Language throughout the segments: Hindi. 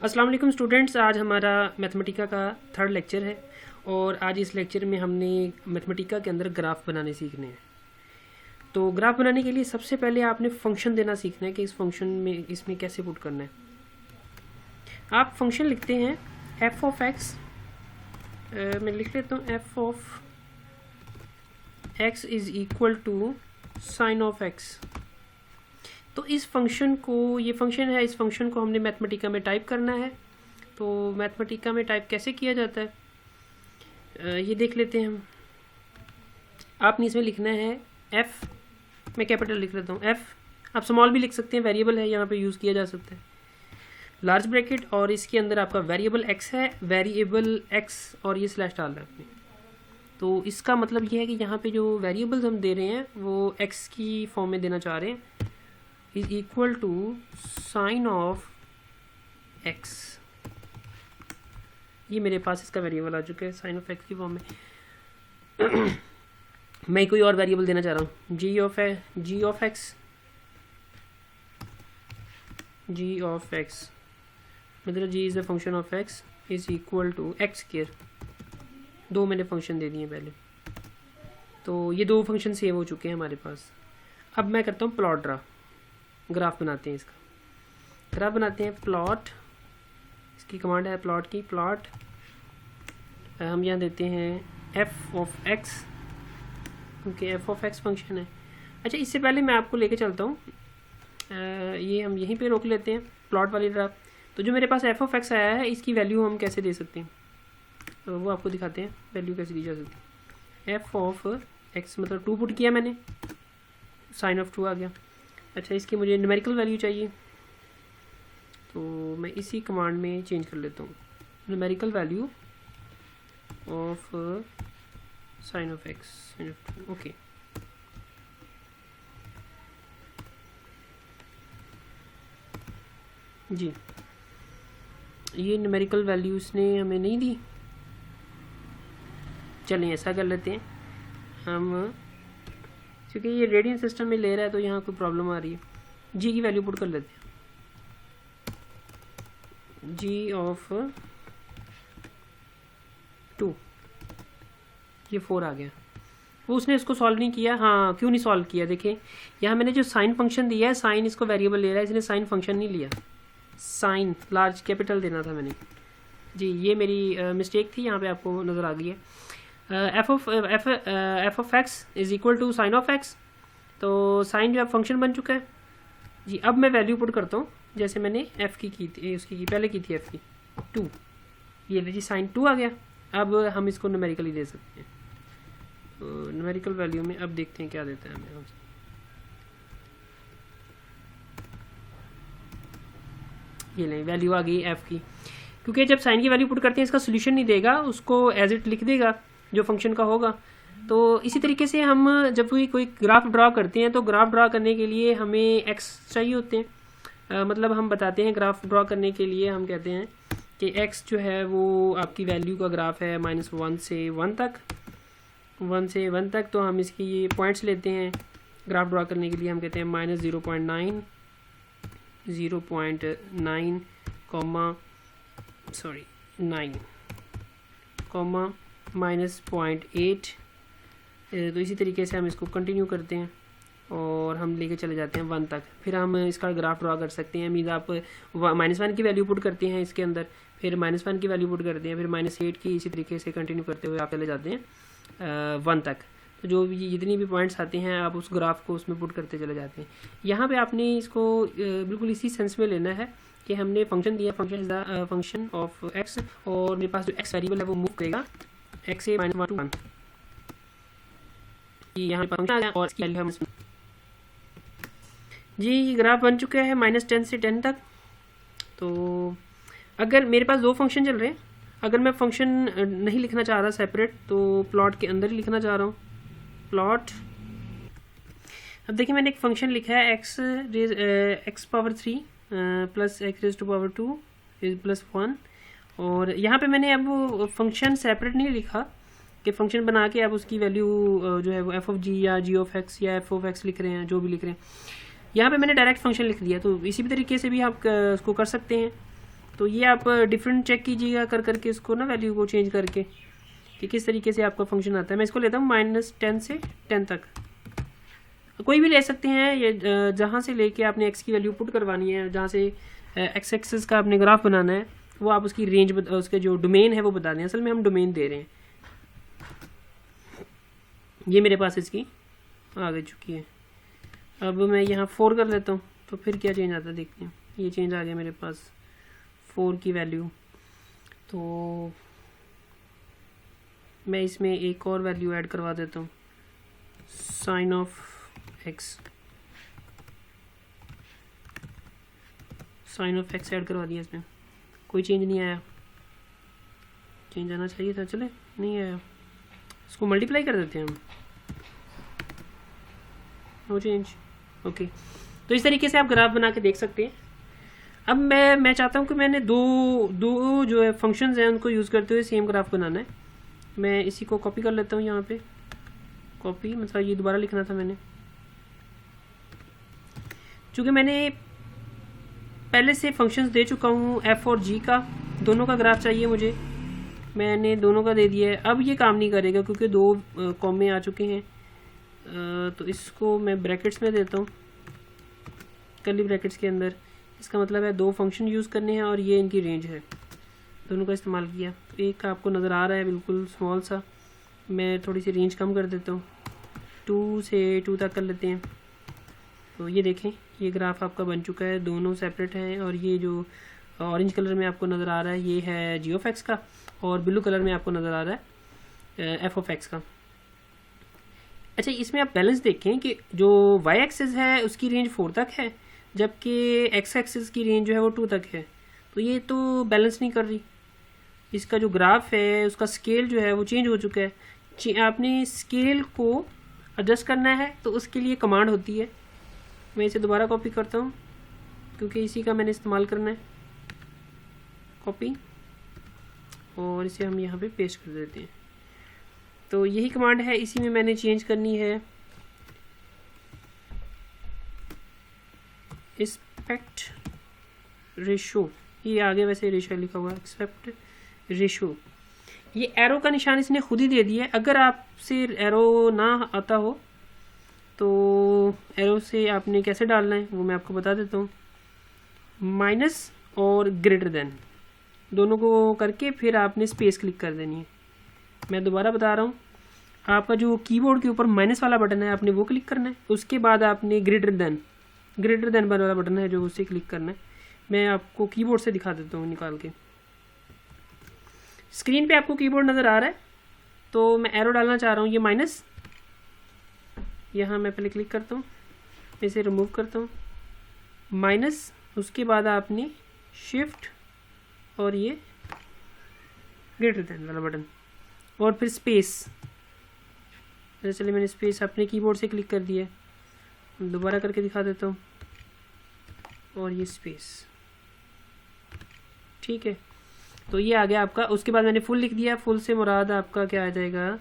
अस्सलाम वालेकुम स्टूडेंट्स, आज हमारा मैथमेटिका का थर्ड लेक्चर है और आज इस लेक्चर में हमने मैथमेटिका के अंदर ग्राफ बनाने सीखने हैं। तो ग्राफ बनाने के लिए सबसे पहले आपने फंक्शन देना सीखना है कि इस फंक्शन में इसमें कैसे पुट करना है। आप फंक्शन लिखते हैं एफ ऑफ एक्स, मैं लिख लेता हूँ F of x is equal to sine of x. तो इस फंक्शन को, ये फंक्शन है, इस फंक्शन को हमने मैथमेटिका में टाइप करना है। तो मैथमेटिका में टाइप कैसे किया जाता है ये देख लेते हैं हम। आपने इसमें लिखना है एफ, मैं कैपिटल लिख लेता हूँ एफ, आप स्मॉल भी लिख सकते हैं, वेरिएबल है यहाँ पे यूज़ किया जा सकता है, लार्ज ब्रैकेट, और इसके अंदर आपका वेरिएबल एक्स है, वेरिएबल एक्स और ये स्लैश डाल रहा है आपने। तो इसका मतलब ये है कि यहाँ पे जो वेरिएबल्स हम दे रहे हैं वो एक्स की फॉर्म में देना चाह रहे हैं, is equal to sine of x. ये मेरे पास इसका वेरिएबल आ चुका है साइन ऑफ एक्स की फॉर्म में। मैं कोई और वेरिएबल देना चाह रहा हूँ, जी ऑफ एक्स, मतलब g is the function of x is equal to x square. दो मैंने फंक्शन दे दिए पहले, तो ये दो फंक्शन सेव हो चुके हैं हमारे पास। अब मैं करता हूँ प्लॉट ड्रा, ग्राफ बनाते हैं इसका, ग्राफ बनाते हैं प्लॉट, इसकी कमांड है प्लॉट की, प्लॉट हम यहाँ देते हैं एफ ऑफ एक्स, क्योंकि एफ ऑफ एक्स फंक्शन है। अच्छा, इससे पहले मैं आपको लेके चलता हूँ, ये हम यहीं पे रोक लेते हैं प्लॉट वाली ग्राफ। तो जो मेरे पास एफ ऑफ एक्स आया है इसकी वैल्यू हम कैसे दे सकते हैं, तो वो आपको दिखाते हैं वैल्यू कैसे दी जा सकती है। एफ ऑफ एक्स मतलब 2 पुट किया मैंने, साइन ऑफ 2 आ गया। अच्छा, इसकी मुझे न्यूमेरिकल वैल्यू चाहिए, तो मैं इसी कमांड में चेंज कर लेता हूँ, numerical value of sine of x, okay. G, ये न्यूमेरिकल वैल्यू इसने हमें नहीं दी। चलिए ऐसा कर लेते हैं हम, क्योंकि ये रेडियन सिस्टम में ले रहा है तो यहाँ कोई प्रॉब्लम आ रही है। जी की वैल्यू पुट कर लेते हैं, जी ऑफ 2, ये 4 आ गया। वो उसने इसको सॉल्व नहीं किया, हाँ क्यों नहीं सॉल्व किया, देखिए यहाँ मैंने जो साइन फंक्शन दिया है, साइन इसको वेरिएबल ले रहा है, इसने साइन फंक्शन नहीं लिया, साइन लार्ज कैपिटल देना था मैंने। जी, ये मेरी मिस्टेक थी, यहाँ पे आपको नज़र आ गई है। F of x is equal to sine of x, तो साइन जो है फंक्शन बन चुका है। जी, अब मैं वैल्यू पुट करता हूँ जैसे मैंने एफ की थी, उसकी की पहले की थी एफ की 2, ये जी साइन 2 आ गया। अब हम इसको न्यूमेरिकली दे सकते हैं, तो न्यूमेरिकल वैल्यू में अब देखते हैं क्या देता है हमें। ये नहीं, वैल्यू आ गई एफ की, क्योंकि जब साइन की वैल्यू पुट करते हैं इसका सोल्यूशन नहीं देगा, उसको एज इट लिख देगा जो फंक्शन का होगा। तो इसी तरीके से हम जब कोई ग्राफ ड्रा करते हैं तो ग्राफ ड्रा करने के लिए हमें एक्स चाहिए होते हैं, मतलब हम बताते हैं ग्राफ ड्रा करने के लिए हम कहते हैं कि एक्स जो है वो आपकी वैल्यू का ग्राफ है -1 से 1 तक, 1 से 1 तक। तो हम इसकी ये पॉइंट्स लेते हैं ग्राफ ड्रा करने के लिए, हम कहते हैं -0.9, 0.9, 9, -0.8। तो इसी तरीके से हम इसको कंटिन्यू करते हैं और हम लेके चले जाते हैं 1 तक। फिर हम इसका ग्राफ ड्रा कर सकते हैं, मीन आप -1 की वैल्यू पुट करते हैं इसके अंदर, फिर -1 की वैल्यू पुट करते हैं, फिर -8 की, इसी तरीके से कंटिन्यू करते हुए आप चले जाते हैं 1 तक। तो जो भी जितनी भी पॉइंट्स आते हैं आप उस ग्राफ को उसमें पुट करते चले जाते हैं। यहाँ पे आपने इसको बिल्कुल इसी सेंस में लेना है कि हमने फंक्शन दिया, function is the function of x, और मेरे पास जो एक्स वेरिएबल है वो मूव करेगा एक्स से -1 to 1। यहाँ पर फंक्शन आ गया और इसकी वैल्यू है जी। ग्राफ बन चुका है -10 से 10 तक। तो अगर मेरे पास दो फंक्शन चल रहे हैं, अगर मैं फंक्शन नहीं लिखना चाह रहा सेपरेट, तो प्लॉट के अंदर ही लिखना चाह रहा हूँ, प्लॉट। अब देखिए मैंने एक फंक्शन लिखा है x power 3 plus x raise to power 2 is +1, और यहाँ पे मैंने अब फंक्शन सेपरेट नहीं लिखा कि फंक्शन बना के आप उसकी वैल्यू जो है वो एफ ऑफ जी या जी ऑफ एक्स या एफ ऑफ एक्स लिख रहे हैं, जो भी लिख रहे हैं। यहाँ पे मैंने डायरेक्ट फंक्शन लिख दिया, तो इसी भी तरीके से भी आप उसको कर सकते हैं। तो ये आप डिफरेंट चेक कीजिएगा कर करके इसको ना, वैल्यू को चेंज करके कि किस तरीके से आपका फंक्शन आता है। मैं इसको लेता हूँ -10 से 10 तक, कोई भी ले सकते हैं। ये जहाँ से लेके आपने x की वैल्यू पुट करवानी है, जहाँ से x एक्सिस का आपने ग्राफ बनाना है, वो आप उसकी रेंज उसके जो डोमेन है वो बता दें। असल में हम डोमेन दे रहे हैं। ये मेरे पास इसकी आ गई चुकी है। अब मैं यहाँ 4 कर लेता हूँ तो फिर क्या चेंज आता है देखते हैं। ये चेंज आ गया मेरे पास 4 की वैल्यू। तो मैं इसमें एक और वैल्यू ऐड करवा देता हूँ, sin of x, sin of x add करवा दिया। इसमें कोई चेंज नहीं आया, चेंज आना चाहिए था, चले नहीं आया। इसको मल्टीप्लाई कर देते हैं हम, नो चेंज। ओके, तो इस तरीके से आप ग्राफ बना के देख सकते हैं। अब मैं चाहता हूँ कि मैंने दो जो है फंक्शंस हैं उनको यूज़ करते हुए सेम ग्राफ बनाना है। मैं इसी को कॉपी कर लेता हूँ यहाँ पे, कॉपी मतलब ये दोबारा लिखना था मैंने, चूँकि मैंने पहले से फंक्शंस दे चुका हूँ f और g का, दोनों का ग्राफ चाहिए मुझे, मैंने दोनों का दे दिया है। अब ये काम नहीं करेगा क्योंकि दो कॉमे आ चुके हैं। तो इसको मैं ब्रैकेट्स में देता हूँ, कर्ली ब्रैकेट्स के अंदर। इसका मतलब है दो फंक्शन यूज़ करने हैं और ये इनकी रेंज है, दोनों का इस्तेमाल किया। तो एक आपको नज़र आ रहा है बिल्कुल स्मॉल सा, मैं थोड़ी सी रेंज कम कर देता हूँ, 2 से 2 तक कर लेते हैं। तो ये देखें, ये ग्राफ आपका बन चुका है, दोनों सेपरेट हैं। और ये जो ऑरेंज कलर में आपको नज़र आ रहा है ये है g ऑफ x का, और ब्लू कलर में आपको नज़र आ रहा है f ऑफ x का। अच्छा, इसमें आप बैलेंस देखें कि जो y एक्सिस है उसकी रेंज 4 तक है, जबकि x एक्सिस की रेंज जो है वो 2 तक है। तो ये तो बैलेंस नहीं कर रही। इसका जो ग्राफ है उसका स्केल जो है वो चेंज हो चुका है। आपने स्केल को एडजस्ट करना है तो उसके लिए कमांड होती है। मैं इसे दोबारा कॉपी करता हूँ क्योंकि इसी का मैंने इस्तेमाल करना है, कॉपी, और इसे हम यहाँ पे पेस्ट कर देते हैं। तो यही कमांड है, इसी में मैंने चेंज करनी है एक्सपेक्ट रेशो। ये आगे वैसे रेशो लिखा हुआ है, एक्सपेक्ट रेशो। ये एरो का निशान इसने खुद ही दे दिया है। अगर आपसे एरो ना आता हो तो एरो से आपने कैसे डालना है वो मैं आपको बता देता हूँ। माइनस और ग्रेटर देन दोनों को करके फिर आपने स्पेस क्लिक कर देनी है। मैं दोबारा बता रहा हूँ, आपका जो कीबोर्ड के ऊपर माइनस वाला बटन है आपने वो क्लिक करना है, उसके बाद आपने ग्रेटर देन वाला बटन है जो उससे क्लिक करना है। मैं आपको कीबोर्ड से दिखा देता हूँ निकाल के। स्क्रीन पे आपको कीबोर्ड नज़र आ रहा है, तो मैं एरो डालना चाह रहा हूँ, ये माइनस, यहाँ मैं पहले क्लिक करता हूँ, इसे रिमूव करता हूँ, माइनस, उसके बाद आपने शिफ्ट और ये ग्रेटर देन वाला बटन और फिर स्पेस। चलिए मैंने स्पेस अपने कीबोर्ड से क्लिक कर दिया, दोबारा करके दिखा देता हूँ, और ये स्पेस, ठीक है। तो ये आ गया आपका। उसके बाद मैंने फुल लिख दिया, फुल से मुराद आपका क्या आ जाएगा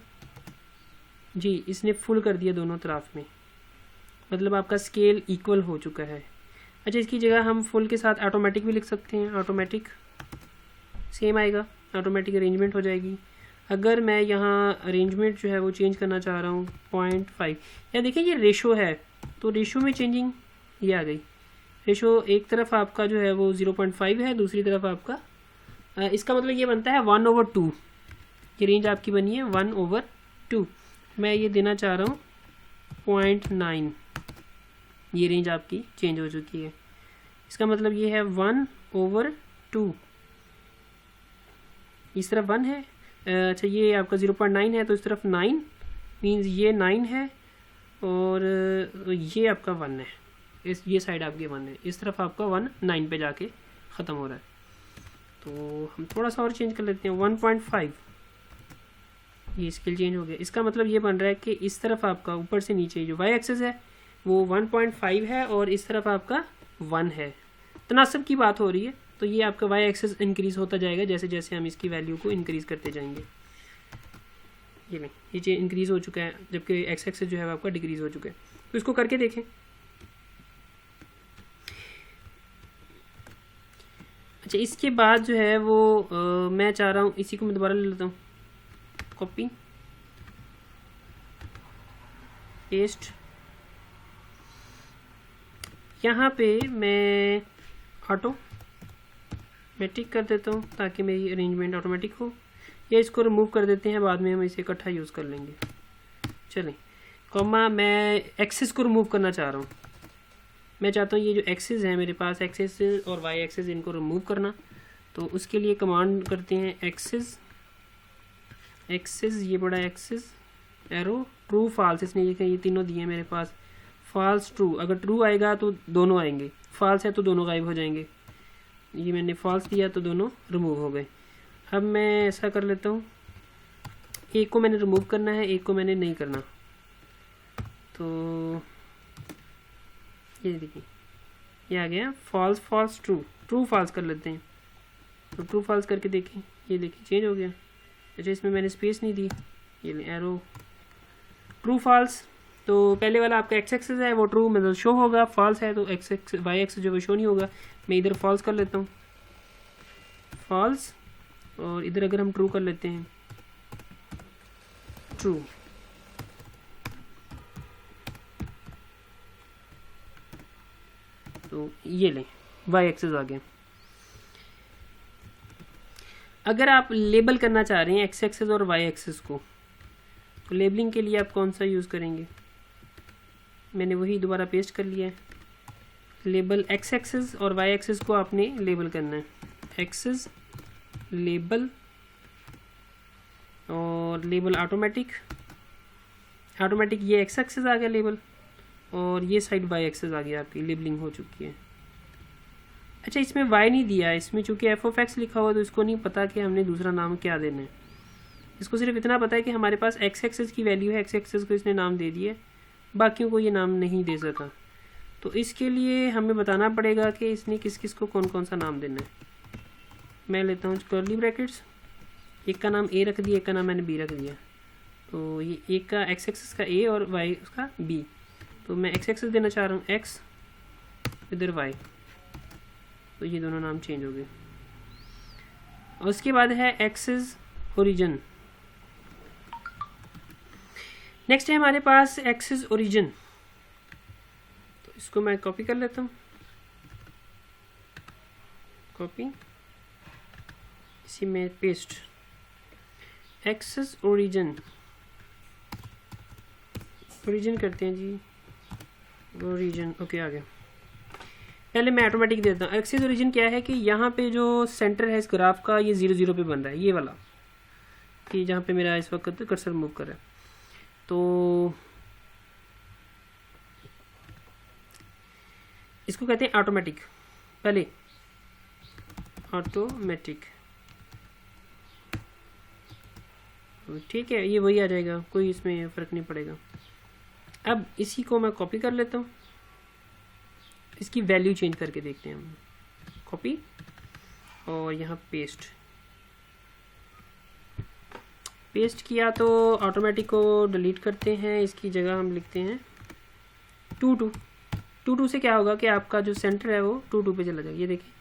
जी, इसने फुल कर दिया दोनों तरफ में, मतलब आपका स्केल इक्वल हो चुका है। अच्छा, इसकी जगह हम फुल के साथ ऑटोमेटिक भी लिख सकते हैं, ऑटोमेटिक सेम आएगा, ऑटोमेटिक अरेंजमेंट हो जाएगी। अगर मैं यहाँ अरेंजमेंट जो है वो चेंज करना चाह रहा हूँ 0.5, या देखिए ये रेशो है तो रेशो में चेंजिंग ये आ गई। रेशो एक तरफ आपका जो है वो 0.5 है, दूसरी तरफ आपका इसका मतलब ये बनता है 1/2। ये रेंज आपकी बनी है 1/2। मैं ये देना चाह रहा हूँ 0.9, ये रेंज आपकी चेंज हो चुकी है। इसका मतलब ये है 1/2, इस तरफ 1 है। अच्छा, ये आपका 0.9 है तो इस तरफ 9 मीन्स ये 9 है, और ये आपका 1 है, ये साइड आपकी 1 है, इस तरफ आपका 1 9 पे जाके ख़त्म हो रहा है। तो हम थोड़ा सा और चेंज कर लेते हैं 1.5, ये स्केल चेंज हो गया। इसका मतलब ये बन रहा है कि इस तरफ आपका ऊपर से नीचे जो y एक्सिस है वो 1.5 है और इस तरफ आपका 1 है, तनासब की बात हो रही है। तो ये आपका y एक्सिस इंक्रीज़ होता जाएगा जैसे जैसे हम इसकी वैल्यू को इंक्रीज़ करते जाएंगे। ये नहीं, ये इंक्रीज़ हो चुका है, जबकि x एक्सिस जो है आपका डिक्रीज़ हो चुका है। तो इसको करके देखें। अच्छा, इसके बाद जो है वो मैं चाह रहा हूँ, इसी को मैं दोबारा ले लेता हूँ, कॉपी पेस्ट। यहाँ पे मैं ऑटोमेटिक कर देता हूँ ताकि मेरी अरेंजमेंट ऑटोमेटिक हो, या इसको रिमूव कर देते हैं, बाद में हम इसे इकट्ठा यूज़ कर लेंगे। चलें, कॉमा मैं एक्सिस को रिमूव करना चाह रहा हूँ। मैं चाहता हूँ ये जो एक्सिस है मेरे पास, एक्सिस और वाई एक्सिस, इनको रिमूव करना। तो उसके लिए कमांड करते हैं एक्सिस, ये बड़ा एक्सिस, एरो, ट्रू फॉल्स, इसने ये तीनों दिए मेरे पास, फॉल्स ट्रू। अगर ट्रू आएगा तो दोनों आएंगे, फॉल्स है तो दोनों गायब हो जाएंगे। ये मैंने फॉल्स दिया तो दोनों रिमूव हो गए। अब मैं ऐसा कर लेता हूँ, एक को मैंने रिमूव करना है, एक को मैंने नहीं करना। तो ये देखिए ये आ गया false false true, true false कर लेते हैं। तो ट्रू फॉल्स करके देखें, ये देखिए चेंज हो गया। अच्छा, इसमें मैंने स्पेस नहीं दी, ये एरो, ट्रू फॉल्स। तो पहले वाला आपका एक्स एक्सिस है वो ट्रू मतलब शो होगा, फॉल्स है तो एक्स एक्स वाई एक्सिस जो वो शो नहीं होगा। मैं इधर फॉल्स कर लेता हूँ, फॉल्स, और इधर अगर हम ट्रू कर लेते हैं, ट्रू। तो ये लें वाई एक्सिस आ गया। अगर आप लेबल करना चाह रहे हैं एक्स एक्सिस और वाई एक्सिस को, तो लेबलिंग के लिए आप कौन सा यूज़ करेंगे? मैंने वही दोबारा पेस्ट कर लिया है। लेबल एक्स एक्सिस और वाई एक्सिस को आपने लेबल करना है, एक्सिस लेबल, और लेबल ऑटोमेटिक, ऑटोमेटिक ये एक्स एक्सिस आ गया लेबल, और ये साइड वाई एक्सिस आ गया, आपकी लेबलिंग हो चुकी है। अच्छा, इसमें वाई नहीं दिया, इसमें चूंकि एफ ऑफ एक्स लिखा हुआ तो इसको नहीं पता कि हमने दूसरा नाम क्या देना है। इसको सिर्फ इतना पता है कि हमारे पास एक्स एक्सिस की वैल्यू है, एक्स एक्सिस को इसने नाम दे दिया, बाकियों को ये नाम नहीं दे सका। तो इसके लिए हमें बताना पड़ेगा कि इसने किस किस को कौन कौन सा नाम देना है। मैं लेता हूँ कर्ली ब्रैकेट्स, एक का नाम ए रख दिया, एक का नाम मैंने बी रख दिया। तो ये एक का एक्स एक्सिस का ए और वाई उसका बी। तो मैं एक्स एक्सिस देना चाह रहा हूँ एक्स, इधर वाई, तो ये दोनों नाम चेंज हो गए। और उसके बाद है एक्सिस ओरिजिन। नेक्स्ट है हमारे पास एक्सिस ओरिजिन। तो इसको मैं कॉपी कर लेता हूँ, कॉपी, इसी में पेस्ट, एक्सिस ओरिजिन, ओरिजिन करते हैं जी, ओरिजिन, ओके आ गया। पहले मैं ऑटोमेटिक देता हूँ। एक्सिस ओरिजिन क्या है कि यहाँ पे जो सेंटर है इस ग्राफ का, ये 0 0 पे बन रहा है, ये वाला, कि जहाँ पे मेरा इस वक्त कर्सर मूव कर रहा है। तो इसको कहते हैं ऑटोमेटिक। पहले ऑटोमेटिक, ठीक है, ये वही आ जाएगा, कोई इसमें फ़र्क नहीं पड़ेगा। अब इसी को मैं कॉपी कर लेता हूँ, इसकी वैल्यू चेंज करके देखते हैं हम। कॉपी और यहाँ पेस्ट, पेस्ट किया तो ऑटोमेटिक को डिलीट करते हैं, इसकी जगह हम लिखते हैं 2 2। 2 2 से क्या होगा कि आपका जो सेंटर है वो 2 2 पे चला जाएगा। ये देखिए,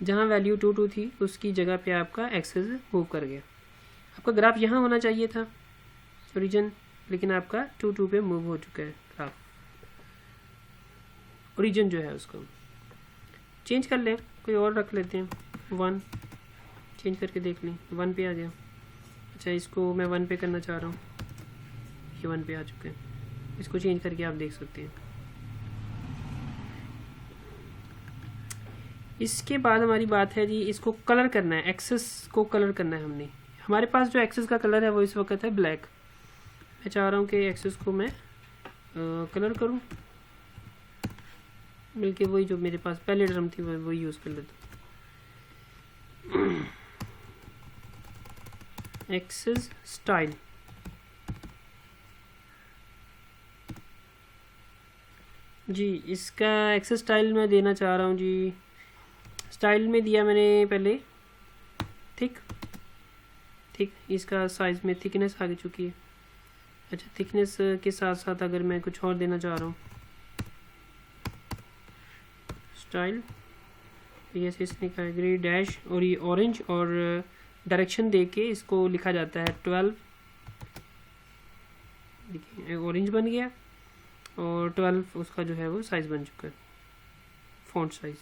जहाँ वैल्यू 2 2 थी उसकी जगह पे आपका एक्सिस मूव कर गया। आपका ग्राफ यहाँ होना चाहिए था ओरिजिन, लेकिन आपका 2 2 पे मूव हो चुका है ग्राफ। ओरिजिन जो है उसको चेंज कर लें, कोई और रख लेते हैं, 1 चेंज करके देख लें, 1 पे आ गया। अच्छा, इसको मैं 1 पे करना चाह रहा हूँ, ये 1 पे आ चुके हैं। इसको चेंज करके आप देख सकते हैं। इसके बाद हमारी बात है जी, इसको कलर करना है, एक्सेस को कलर करना है हमने। हमारे पास जो एक्सेस का कलर है वो इस वक्त है ब्लैक। मैं चाह रहा हूँ कि एक्सेस को मैं कलर करूँ, बल्कि वही जो मेरे पास पहले टर्म थी वही यूज़ कर लेता हूँ। एक्सेस स्टाइल, जी इसका एक्सेस स्टाइल मैं देना चाह रहा हूँ जी। स्टाइल में दिया मैंने पहले थिक, इसका साइज में थिकनेस आ चुकी है। अच्छा, थिकनेस के साथ साथ अगर मैं कुछ और देना चाह रहा हूँ, स्टाइल तो ये इसने कहा ग्रे डैश और ये ऑरेंज और डायरेक्शन दे के इसको लिखा जाता है 12। देखिए ऑरेंज बन गया और 12 उसका जो है वो साइज़ बन चुका है, फॉन्ट साइज़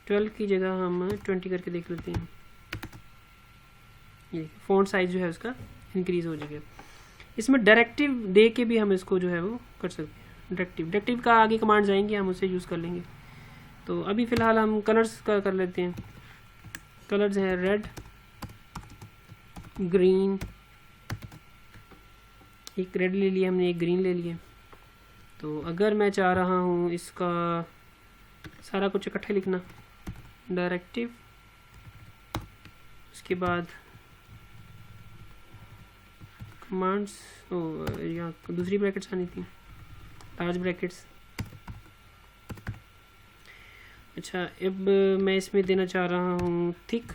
12 की जगह हम 20 करके देख लेते हैं। ये फॉन्ट साइज़ जो है उसका इंक्रीज़ हो जाएगा। इसमें डायरेक्टिव दे के भी हम इसको जो है वो कर सकते हैं। डायरेक्टिव का आगे कमांड्स आएंगे, हम उसे यूज़ कर लेंगे। तो अभी फ़िलहाल हम कलर्स का कर लेते हैं। कलर्स हैं रेड, ग्रीन, एक रेड ले लिया हमने, एक ग्रीन ले लिया। तो अगर मैं चाह रहा हूँ इसका सारा कुछ इकट्ठे लिखना, डायरेक्टिव, उसके बाद कमांड्स, यहाँ दूसरी ब्रैकेट्स आनी थी, लार्ज ब्रैकेट्स। अच्छा, अब मैं इसमें देना चाह रहा हूँ थिक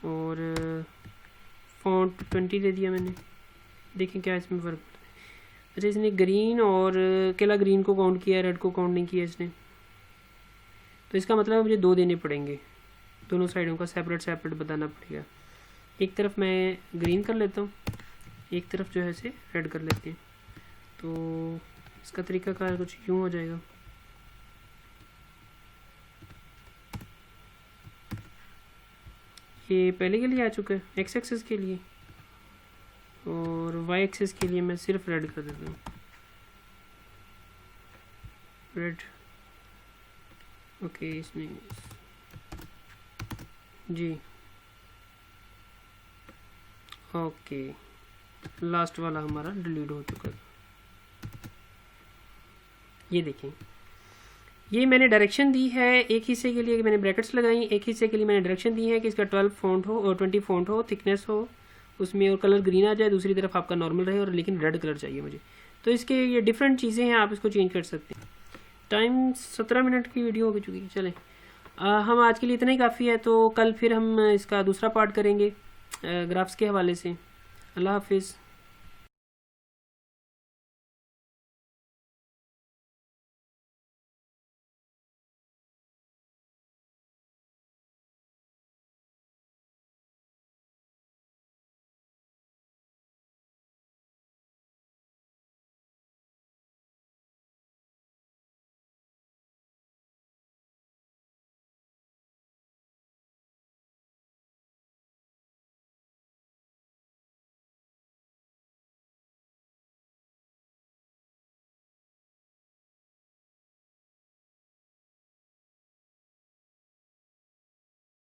और फॉन्ट 20 दे दिया मैंने। देखें क्या इसमें फ़र्क पड़ता है। अच्छा, इसने ग्रीन और केला ग्रीन को काउंट किया, रेड को काउंट नहीं किया इसने, तो इसका मतलब मुझे 2 देने पड़ेंगे, दोनों साइडों का सेपरेट बताना पड़ेगा। एक तरफ मैं ग्रीन कर लेता हूँ, एक तरफ जो है इसे रेड कर लेते हैं। तो इसका तरीकाकार कुछ यूँ हो जाएगा। ये पहले के लिए आ चुका है, एक्स एक्सिस के लिए, और वाई एक्सिस के लिए मैं सिर्फ रेड कर देता हूँ, रेड। ओके, इसमें जी ओके, लास्ट वाला हमारा डिलीट हो चुका है। ये देखें, ये मैंने डायरेक्शन दी है एक हिस्से के लिए, मैंने ब्रैकेट्स लगाई, एक हिस्से के लिए मैंने डायरेक्शन दी है कि इसका 12 फॉन्ट हो और 20 फॉन्ट हो, थिकनेस हो उसमें, और कलर ग्रीन आ जाए, दूसरी तरफ आपका नॉर्मल रहे, और लेकिन रेड कलर चाहिए मुझे। तो इसके ये डिफरेंट चीज़ें हैं, आप इसको चेंज कर सकते हैं। टाइम 17 मिनट की वीडियो हो चुकी है। चलें, हम आज के लिए इतना ही काफ़ी है। तो कल फिर हम इसका दूसरा पार्ट करेंगे ग्राफ्स के हवाले से। अल्लाह हाफिज़।